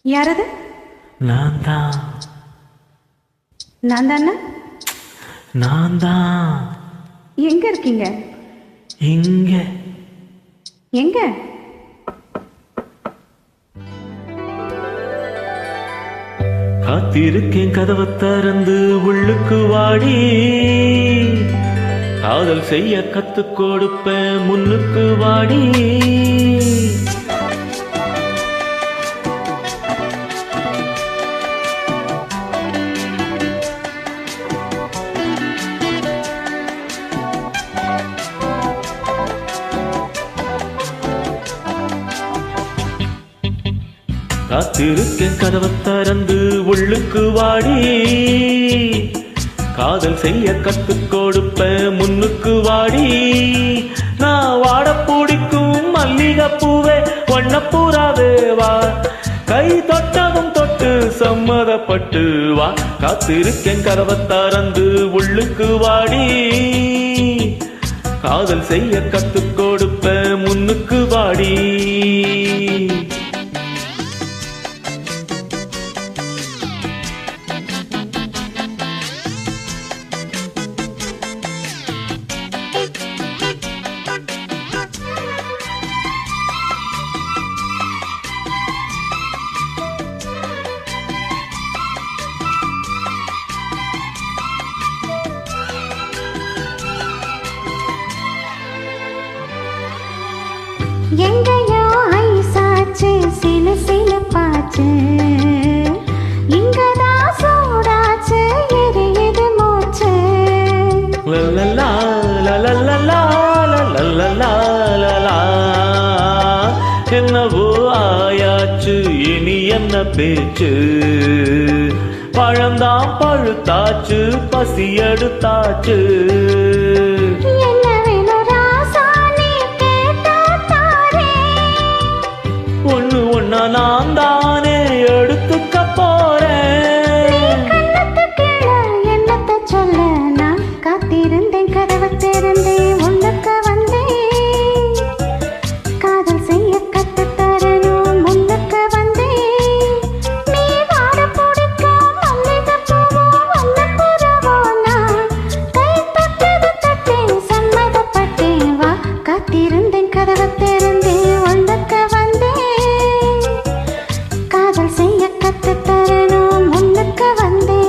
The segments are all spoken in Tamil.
யாரது? நான் தான். நான் தானே? நான் தான். எங்க இருக்கீங்க? இங்க. எங்க? காத்திருக்கேன் கதவை திறந்து உள்ளுக்கு வாடி, காதல் செய்ய கத்து கொடுப்பேன் முன்னுக்கு வாடி. காத்திருக்கேன் கதவை திறந்து உள்ளுக்கு வாடி, காதல் செய்ய கத்து கொடுப்ப முன்னுக்கு வாடி. நான் வாட பிடிக்கும் மல்லிகை பூவே வண்ணப்பூராவே வா, கை தொட்டதும் தொட்டு சம்மதப்பட்டு வா. காத்திருக்கேன் கதவை திறந்து உள்ளுக்கு வாடி, காதல் செய்ய கத்து கொடுப்ப முன்னுக்கு வாடி. எங்கயோ ஐசாச்சு சில சில பாச்சு, இங்கதான் சூடாச்சு எரியுது மூச்சு. லலலா லலலா லலலா, என்னவோ ஆயாச்சு இனி என்ன பேச்சு, பழந்தான் பழுத்தாச்சு பசி எடுத்தாச்சு. ஒண்ணு ஒண்ணா நான் தானே எடுத்துக்க போறேன். என்னத்த சொல்ல நான் காத்திருந்தேன் கதவை திறந்தேன் உள்ளுக்கு வந்தேன், காதல் செய்ய கத்து தரணும் முன்னுக்கு வந்தேன். நீ வாட பிடிக்க மல்லிகை பூவோ வண்ணப்புறவோ, நான் கை தொட்டது தொட்டேன் சம்மதப்பட்டேன் வா. காத்திருந்தேன் கதவை திறந்தேன் உள்ளுக்கு வந்தேன், காதல் செய்ய கத்து தரணும் முன்னுக்கு வந்தேன்.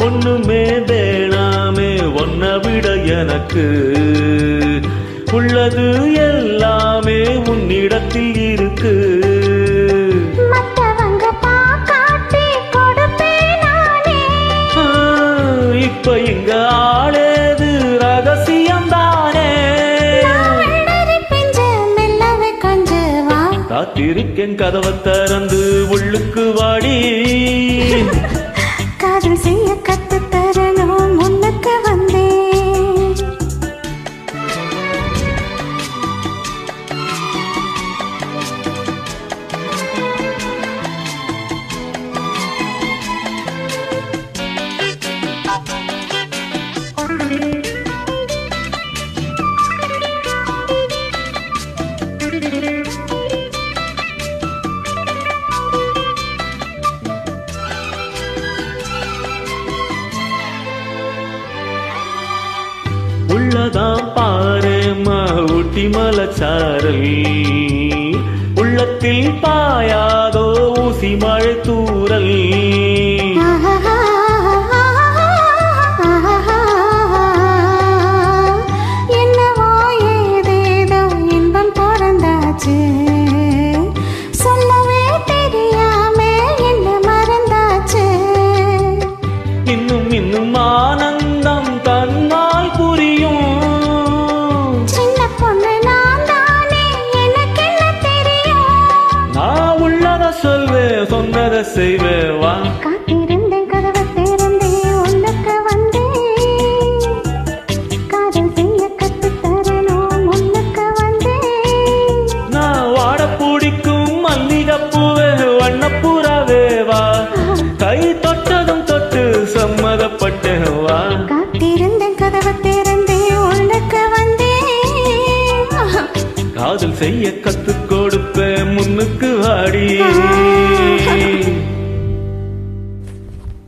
ஒண்ணுமே வேணாமே ஒன்ன விட எனக்கு, உள்ளது எல்லாமே உன்னிடத்தில் இருக்கு. மத்தவங்க பாக்காட்டி கொடுப்பேன் நானே, இப்ப இங்க ஆளேது ரகசியம் தானே. காத்திருக்கேன் கதவை திறந்து உள்ளுக்கு வாடி, காதல் செய்ய கத்து தரணும் முன்னுக்கு வந்தேன். உள்ளதான் பாரேம்மா ஊட்டி மலச்சாரல், உள்ளத்தில் பாயாதோ ஊசி மழை தூரல். செய்வேன் வா. காத்திருந்தேன் கதவை திறந்தேன் உனக்கு வந்தேன் காதல் செய்ய கத்துத்தரணும் உனக்கு வந்தேன் நான் வாட பிடிக்கும் மல்லிகைப்பூவே வண்ணப்பூராவே வா. கை தொட்டதும் தொட்டு சம்மதப்பட்டேன் வா. காத்திருந்தேன் கதவை திறந்தேன் உனக்கு வந்தேன் காதல் செய்ய கத்துக் கொடுப்பேன் முன்னுக்கு வாடி.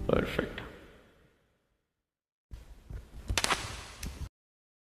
Perfect.